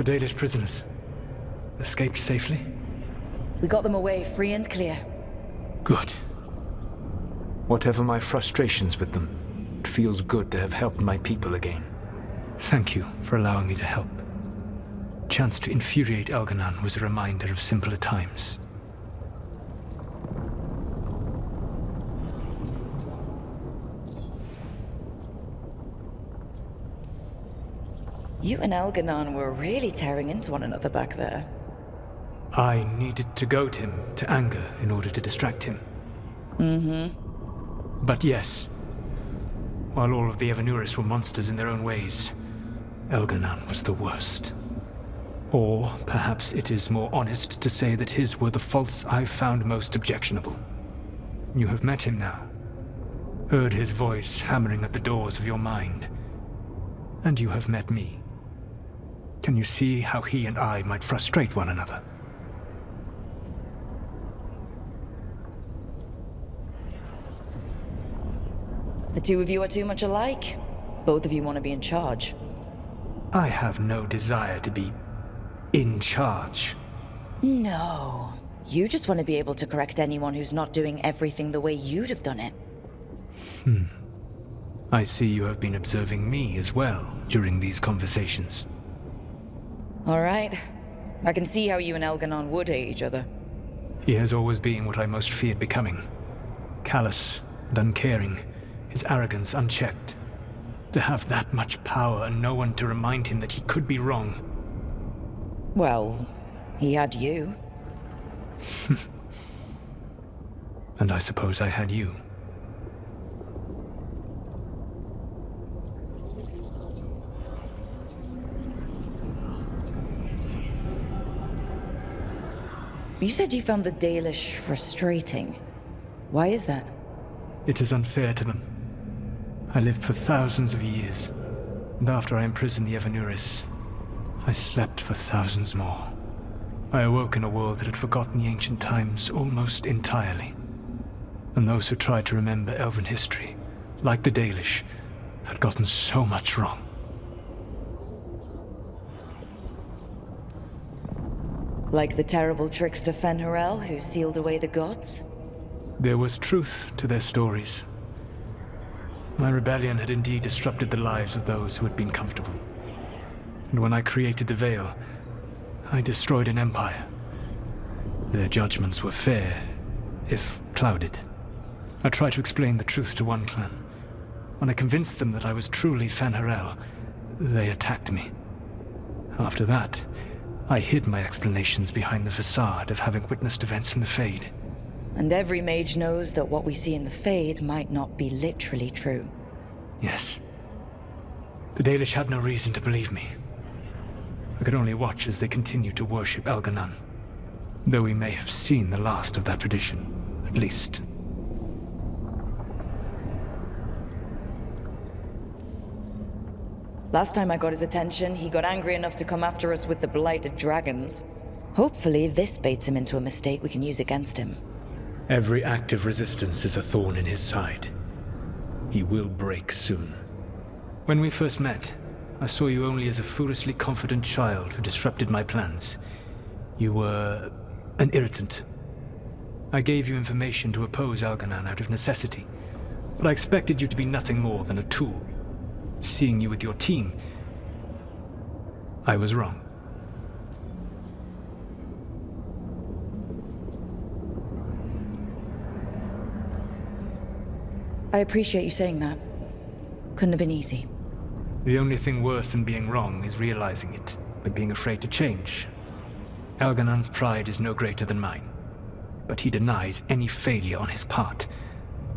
The Dalish prisoners escaped safely? We got them away free and clear. Good. Whatever my frustrations with them, it feels good to have helped my people again. Thank you for allowing me to help. Chance to infuriate Elganon was a reminder of simpler times. You and Elganon were really tearing into one another back there. I needed to goad him to anger in order to distract him. But yes, while all of the Evanuris were monsters in their own ways, Elganon was the worst. Or perhaps it is more honest to say that his were the faults I found most objectionable. You have met him now, heard his voice hammering at the doors of your mind, and you have met me. Can you see how he and I might frustrate one another? The two of you are too much alike. Both of you want to be in charge. I have no desire to be in charge. No. You just want to be able to correct anyone who's not doing everything the way you'd have done it. I see you have been observing me as well during these conversations. All right. I can see how you and Elganon would hate each other. He has always been what I most feared becoming. Callous and uncaring, his arrogance unchecked. To have that much power and no one to remind him that he could be wrong. Well, he had you. And I suppose I had you. You said you found the Dalish frustrating. Why is that? It is unfair to them. I lived for thousands of years, and after I imprisoned the Evanuris, I slept for thousands more. I awoke in a world that had forgotten the ancient times almost entirely. And those who tried to remember Elven history, like the Dalish, had gotten so much wrong. Like the terrible trickster Fen'Harel who sealed away the gods? There was truth to their stories. My rebellion had indeed disrupted the lives of those who had been comfortable. And when I created the Veil, I destroyed an empire. Their judgments were fair, if clouded. I tried to explain the truth to one clan. When I convinced them that I was truly Fen'Harel, they attacked me. After that, I hid my explanations behind the facade of having witnessed events in the Fade. And every mage knows that what we see in the Fade might not be literally true. Yes. The Dalish had no reason to believe me. I could only watch as they continued to worship Elganon, though we may have seen the last of that tradition, at least. Last time I got his attention, he got angry enough to come after us with the blighted dragons. Hopefully this baits him into a mistake we can use against him. Every act of resistance is a thorn in his side. He will break soon. When we first met, I saw you only as a foolishly confident child who disrupted my plans. You were an irritant. I gave you information to oppose Elganon out of necessity, but I expected you to be nothing more than a tool. Seeing you with your team, I was wrong. I appreciate you saying that. Couldn't have been easy. The only thing worse than being wrong is realizing it, but being afraid to change. Elganon's pride is no greater than mine, but he denies any failure on his part,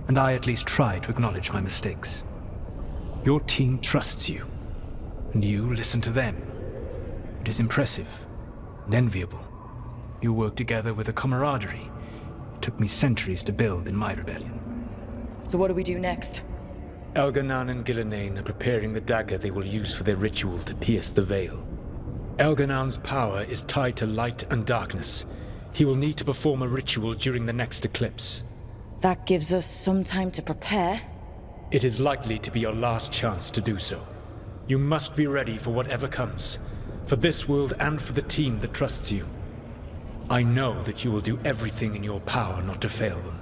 and I at least try to acknowledge my mistakes. Your team trusts you, and you listen to them. It is impressive and enviable. You work together with a camaraderie it took me centuries to build in my rebellion. So what do we do next? Elganon and Gillenane are preparing the dagger they will use for their ritual to pierce the Veil. Elganon's power is tied to light and darkness. He will need to perform a ritual during the next eclipse. That gives us some time to prepare. It is likely to be your last chance to do so. You must be ready for whatever comes. For this world and for the team that trusts you. I know that you will do everything in your power not to fail them.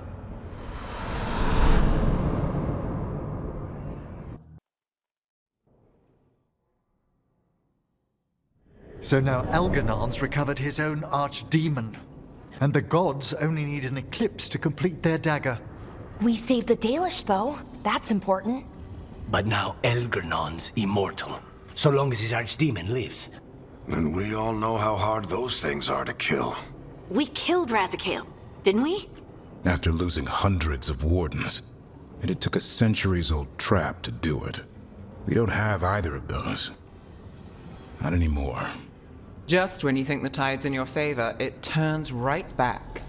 So now Algernon's recovered his own archdemon. And the gods only need an eclipse to complete their dagger. We saved the Dalish, though. That's important. But now Algernon's immortal, so long as his archdemon lives. And we all know how hard those things are to kill. We killed Razikale, didn't we? After losing hundreds of wardens. And it took a centuries-old trap to do it. We don't have either of those. Not anymore. Just when you think the tide's in your favor, it turns right back.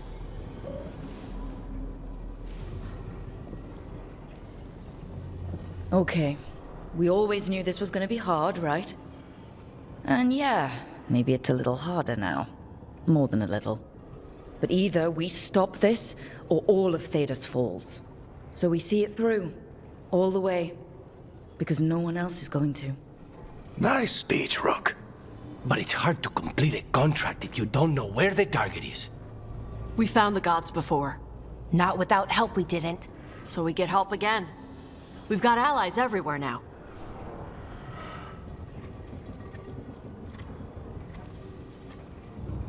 Okay. We always knew this was gonna be hard, right? And yeah, maybe it's a little harder now. More than a little. But either we stop this, or all of Thedas falls. So we see it through. All the way. Because no one else is going to. Nice speech, Rook. But it's hard to complete a contract if you don't know where the target is. We found the gods before. Not without help, we didn't. So we get help again. We've got allies everywhere now.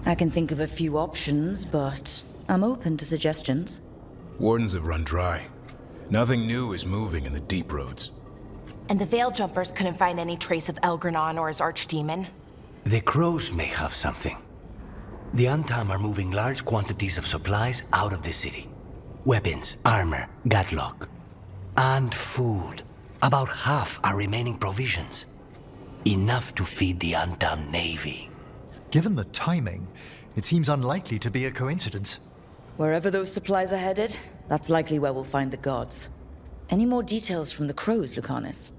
I can think of a few options, but I'm open to suggestions. Wardens have run dry. Nothing new is moving in the deep roads. And the Veil Jumpers couldn't find any trace of Algernon or his archdemon. The crows may have something. The Antam are moving large quantities of supplies out of the city. Weapons, armor, gatlock. And food. About half are remaining provisions. Enough to feed the Antam navy. Given the timing, it seems unlikely to be a coincidence. Wherever those supplies are headed, that's likely where we'll find the gods. Any more details from the crows, Lucanus?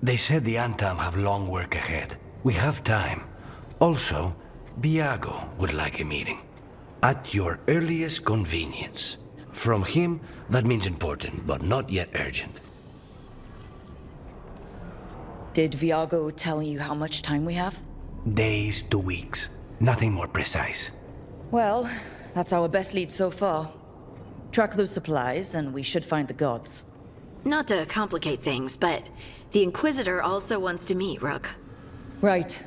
They said the Antam have long work ahead. We have time. Also, Biago would like a meeting. At your earliest convenience. From him, that means important, but not yet urgent. Did Viago tell you how much time we have? Days to weeks. Nothing more precise. Well, that's our best lead so far. Track those supplies, and we should find the gods. Not to complicate things, but the Inquisitor also wants to meet Rook. Right.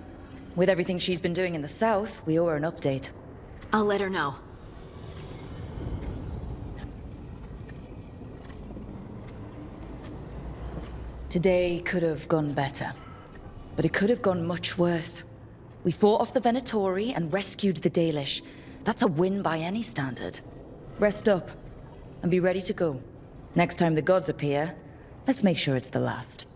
With everything she's been doing in the south, we owe her an update. I'll let her know. Today could have gone better. But it could have gone much worse. We fought off the Venatori and rescued the Dalish. That's a win by any standard. Rest up, and be ready to go. Next time the gods appear, let's make sure it's the last.